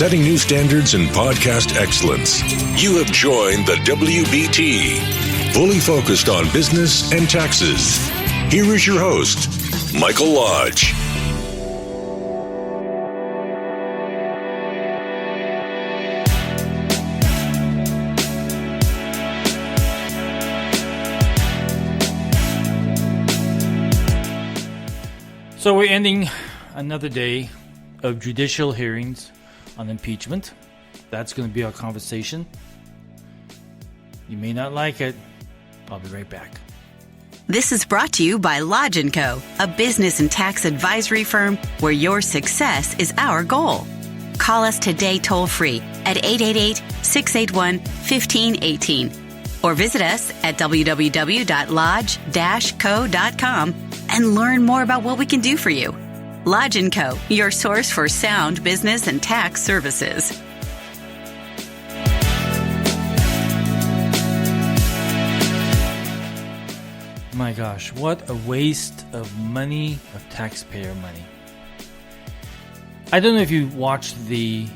setting new standards in podcast excellence. You have joined the WBT, fully focused on business and taxes. Here is your host, Michael Lodge. So we're ending another day of judicial hearings on impeachment. That's going to be our conversation. You may not like it. I'll be right back. This is brought to you by Lodge & Co., a business and tax advisory firm where your success is our goal. Call us today toll-free at 888-681-1518 or visit us at www.lodge-co.com and learn more about what we can do for you. Lodge & Co., your source for sound business and tax services. My gosh, what a waste of money, of taxpayer money. I don't know if you watched the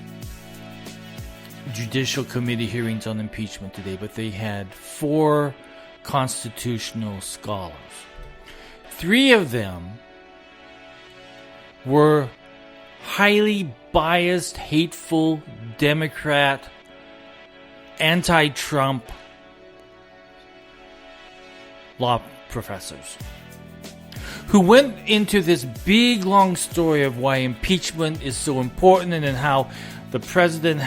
Judicial Committee hearings on impeachment today, but they had 4 constitutional scholars. 3 of them were highly biased, hateful, Democrat, anti-Trump law professors who went into this big, long story of why impeachment is so important and how the president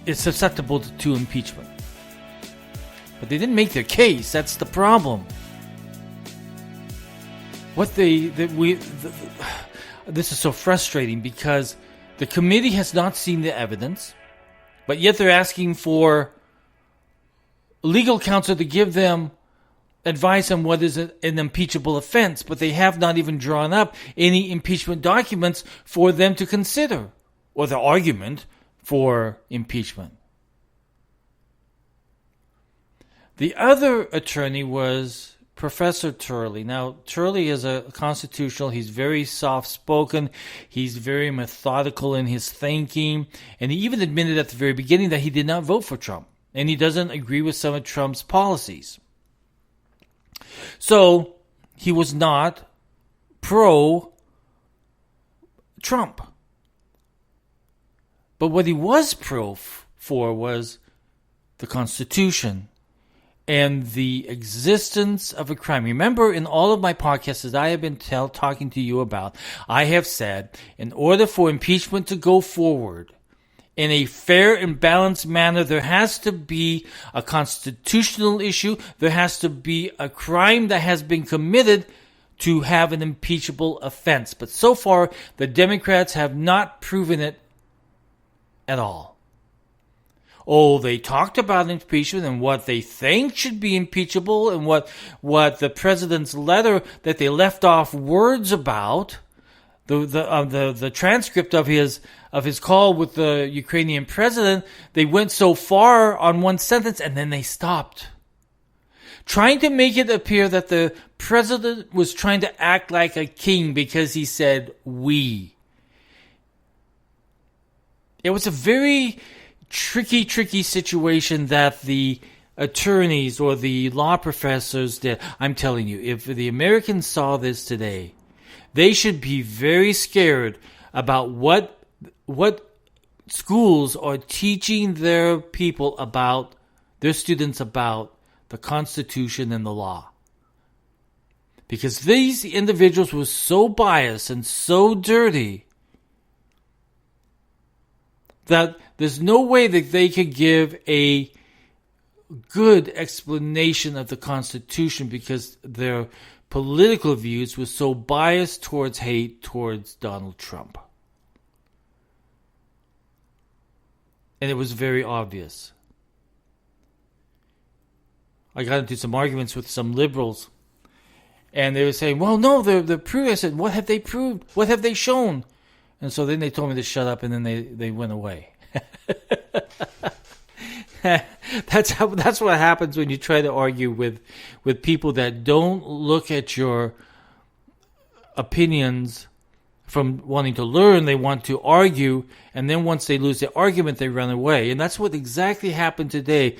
is susceptible to impeachment. But they didn't make their case. That's the problem. This is so frustrating because the committee has not seen the evidence, but yet they're asking for legal counsel to give them advice on what is an impeachable offense, but they have not even drawn up any impeachment documents for them to consider, or the argument for impeachment. The other attorney was Professor Turley. Now, Turley is a constitutional. He's very soft-spoken. He's very methodical in his thinking. And he even admitted at the very beginning that he did not vote for Trump. And he doesn't agree with some of Trump's policies. So, he was not pro-Trump. But what he was for was the Constitution and the existence of a crime. Remember, in all of my podcasts that I have been talking to you about, I have said, in order for impeachment to go forward in a fair and balanced manner, there has to be a constitutional issue. There has to be a crime that has been committed to have an impeachable offense. But so far, the Democrats have not proven it at all. Oh, they talked about impeachment and what they think should be impeachable and what the president's letter that they left off words about, the transcript of his call with the Ukrainian president, they went so far on one sentence and then they stopped, trying to make it appear that the president was trying to act like a king because he said we. It was a very tricky situation that the attorneys or the law professors did. I'm telling you, if the Americans saw this today, they should be very scared about what schools are teaching their people about, their students about the Constitution and the law. Because these individuals were so biased and so dirty that there's no way that they could give a good explanation of the Constitution because their political views were so biased towards hate towards Donald Trump. And it was very obvious. I got into some arguments with some liberals, and they were saying, well, no, they're proving. I said, what have they proved? What have they shown? And so then they told me to shut up, and then they went away. That's what happens when you try to argue with people that don't look at your opinions from wanting to learn. They want to argue, and then once they lose their argument, they run away. And that's what exactly happened today.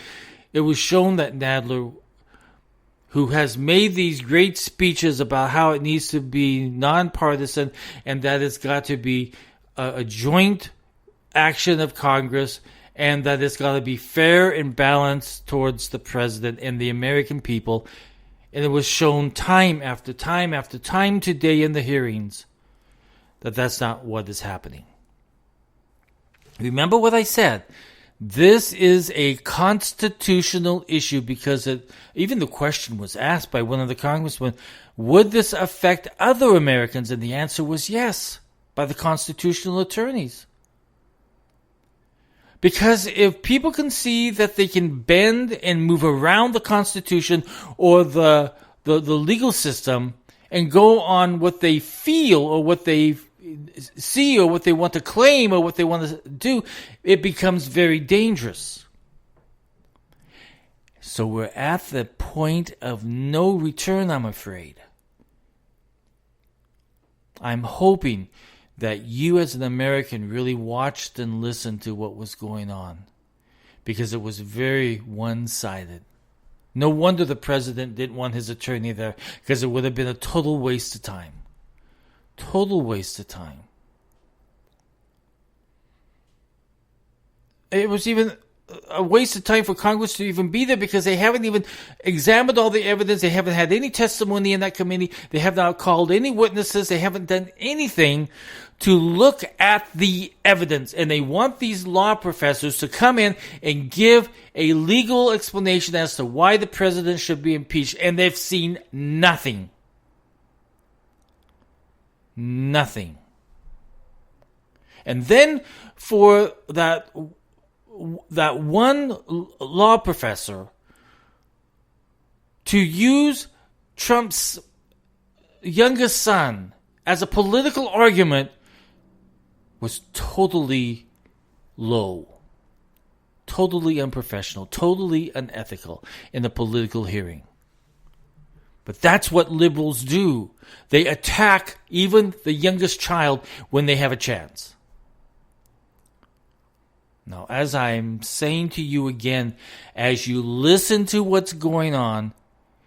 It was shown that Nadler, who has made these great speeches about how it needs to be nonpartisan and that it's got to be a joint action of Congress, and that it's got to be fair and balanced towards the president and the American people. And it was shown time after time after time today in the hearings that that's not what is happening. Remember what I said. This is a constitutional issue because even the question was asked by one of the congressmen, would this affect other Americans? And the answer was yes, by the constitutional attorneys. Because if people can see that they can bend and move around the Constitution or the legal system and go on what they feel or what they see or what they want to claim or what they want to do, it becomes very dangerous. So we're at the point of no return, I'm afraid. I'm hoping that you as an American really watched and listened to what was going on, because it was very one-sided. No wonder the president didn't want his attorney there, because it would have been a total waste of time. Total waste of time. It was even a waste of time for Congress to even be there, because they haven't even examined all the evidence. They haven't had any testimony in that committee. They have not called any witnesses. They haven't done anything to look at the evidence. And they want these law professors to come in and give a legal explanation as to why the president should be impeached. And they've seen nothing. Nothing. And then for that one law professor to use Trump's youngest son as a political argument was totally low, totally unprofessional, totally unethical in a political hearing. But that's what liberals do. They attack even the youngest child when they have a chance. Now, as I'm saying to you again, as you listen to what's going on,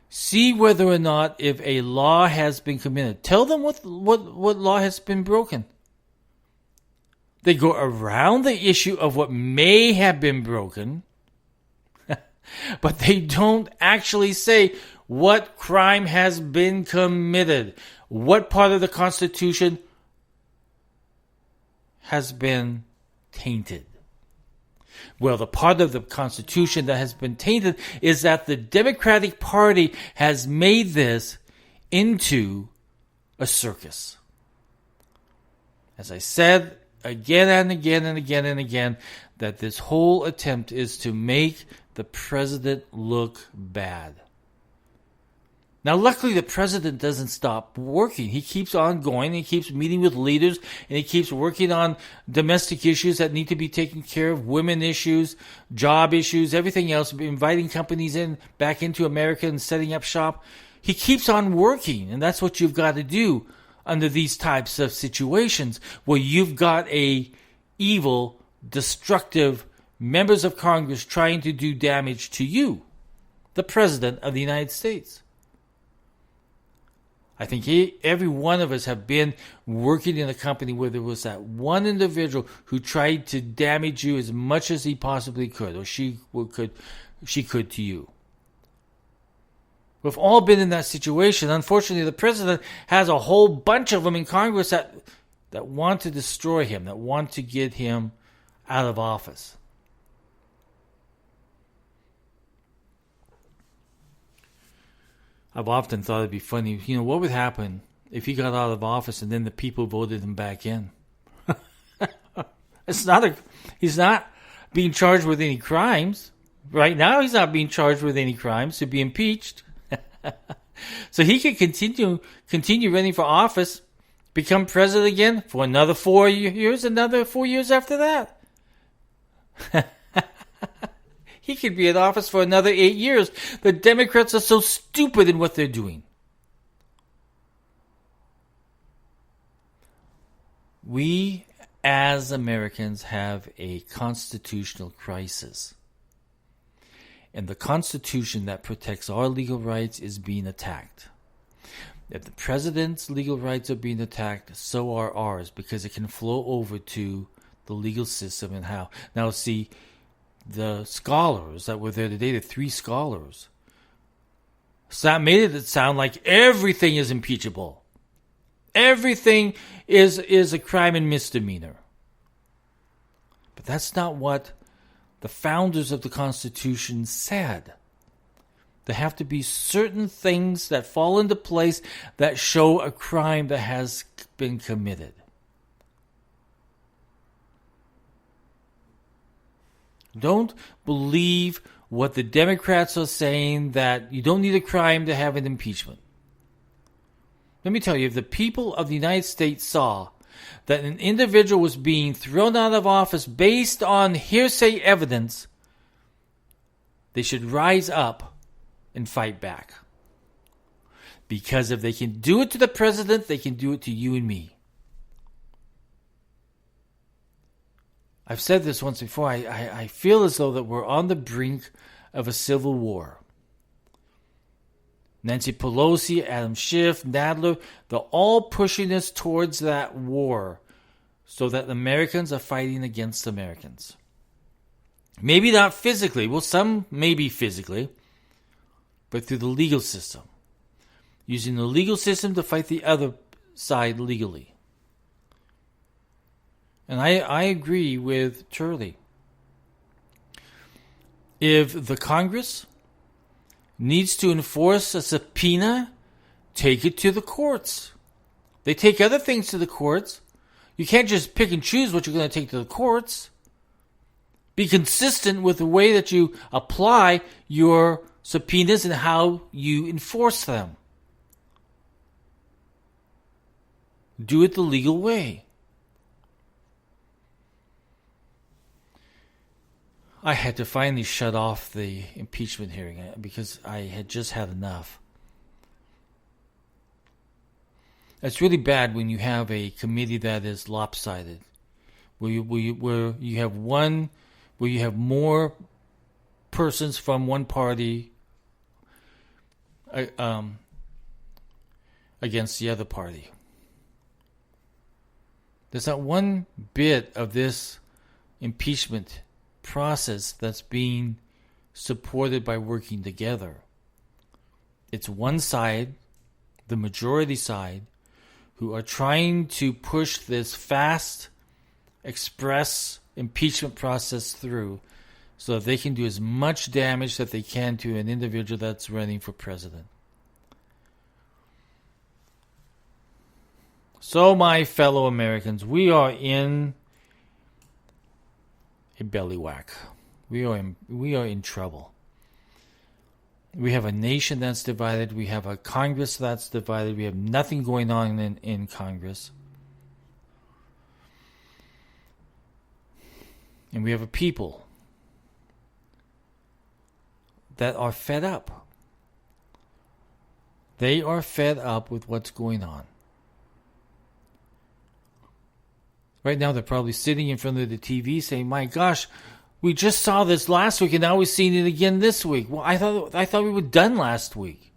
see whether or not if a law has been committed. Tell them what law has been broken. They go around the issue of what may have been broken, but they don't actually say what crime has been committed, what part of the Constitution has been tainted. Well, the part of the Constitution that has been tainted is that the Democratic Party has made this into a circus. As I said again and again and again and again, that this whole attempt is to make the president look bad. Now, luckily, the president doesn't stop working. He keeps on going. He keeps meeting with leaders, and he keeps working on domestic issues that need to be taken care of, women issues, job issues, everything else, inviting companies back into America and setting up shop. He keeps on working, and that's what you've got to do under these types of situations where you've got a evil, destructive members of Congress trying to do damage to you, the President of the United States. I think every one of us have been working in a company where there was that one individual who tried to damage you as much as he possibly could, or she could to you. We've all been in that situation. Unfortunately, the president has a whole bunch of them in Congress that want to destroy him, that want to get him out of office. I've often thought it'd be funny, what would happen if he got out of office and then the people voted him back in? He's not being charged with any crimes. Right now, he's not being charged with any crimes to be impeached. So he could continue running for office, become president again for another 4 years, another 4 years after that. He could be in office for another 8 years. The Democrats are so stupid in what they're doing. We as Americans have a constitutional crisis. And the Constitution that protects our legal rights is being attacked. If the president's legal rights are being attacked, so are ours, because it can flow over to the legal system and how. Now, see, the scholars that were there today, the 3 scholars, made it sound like everything is impeachable. Everything is a crime and misdemeanor. But that's not what the founders of the Constitution said. There have to be certain things that fall into place that show a crime that has been committed. Don't believe what the Democrats are saying, that you don't need a crime to have an impeachment. Let me tell you, if the people of the United States saw that an individual was being thrown out of office based on hearsay evidence, they should rise up and fight back. Because if they can do it to the president, they can do it to you and me. I've said this once before. I feel as though that we're on the brink of a civil war. Nancy Pelosi, Adam Schiff, Nadler, they're all pushing us towards that war so that Americans are fighting against Americans. Maybe not physically. Well, some maybe physically, but through the legal system. Using the legal system to fight the other side legally. And I agree with Turley. If the Congress needs to enforce a subpoena, take it to the courts. They take other things to the courts. You can't just pick and choose what you're going to take to the courts. Be consistent with the way that you apply your subpoenas and how you enforce them. Do it the legal way. I had to finally shut off the impeachment hearing because I had just had enough. It's really bad when you have a committee that is lopsided, where you have more persons from one party against the other party. There's not one bit of this impeachment process that's being supported by working together. It's one side, the majority side, who are trying to push this fast, express impeachment process through so that they can do as much damage that they can to an individual that's running for president. So, my fellow Americans, we are in a bellywhack. We are in trouble. We have a nation that's divided. We have a Congress that's divided. We have nothing going on in Congress. And we have a people that are fed up. They are fed up with what's going on. Right now, they're probably sitting in front of the TV saying, my gosh, we just saw this last week and now we're seeing it again this week. Well, I thought we were done last week.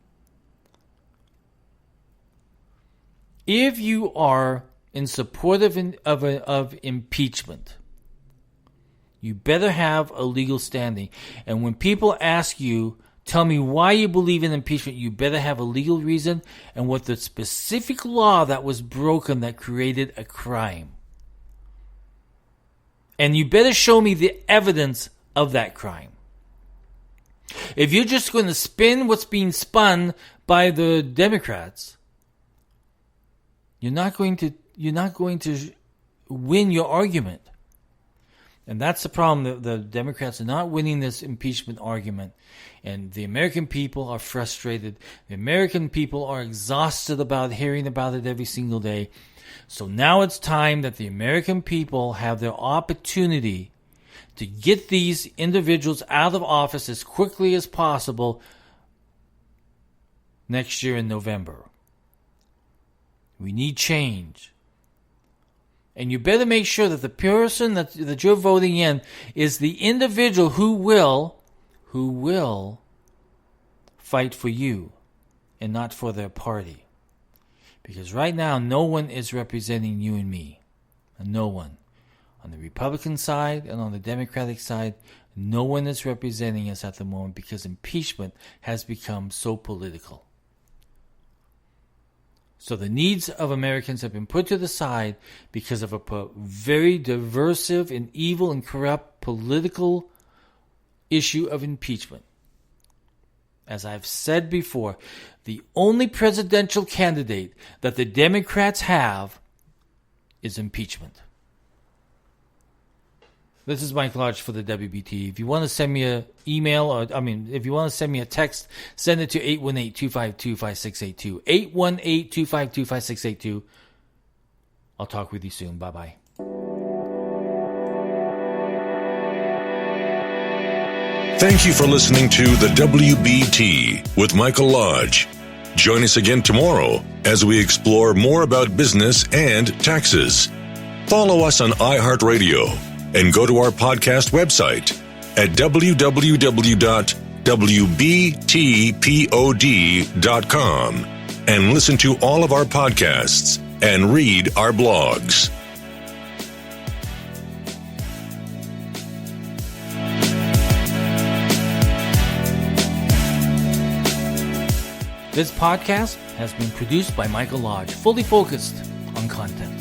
If you are in support of impeachment, you better have a legal standing. And when people ask you, tell me why you believe in impeachment, you better have a legal reason and what the specific law that was broken that created a crime. And you better show me the evidence of that crime. If you're just going to spin what's being spun by the Democrats, you're not going to win your argument. And that's the problem. The Democrats are not winning this impeachment argument. And the American people are frustrated. The American people are exhausted about hearing about it every single day. So now it's time that the American people have their opportunity to get these individuals out of office as quickly as possible next year in November. We need change. And you better make sure that the person that you're voting in is the individual who will fight for you and not for their party. Because right now, no one is representing you and me. No one. On the Republican side and on the Democratic side, no one is representing us at the moment because impeachment has become so political. So the needs of Americans have been put to the side because of a very diversive and evil and corrupt political issue of impeachment. As I've said before, the only presidential candidate that the Democrats have is impeachment. This is Mike Lodge for the WBT. If you want to send me an email, if you want to send me a text, send it to 818-252-5682. 818-252-5682. I'll talk with you soon. Bye-bye. Thank you for listening to the WBT with Michael Lodge. Join us again tomorrow as we explore more about business and taxes. Follow us on iHeartRadio and go to our podcast website at www.wbtpod.com and listen to all of our podcasts and read our blogs. This podcast has been produced by Michael Lodge, fully focused on content.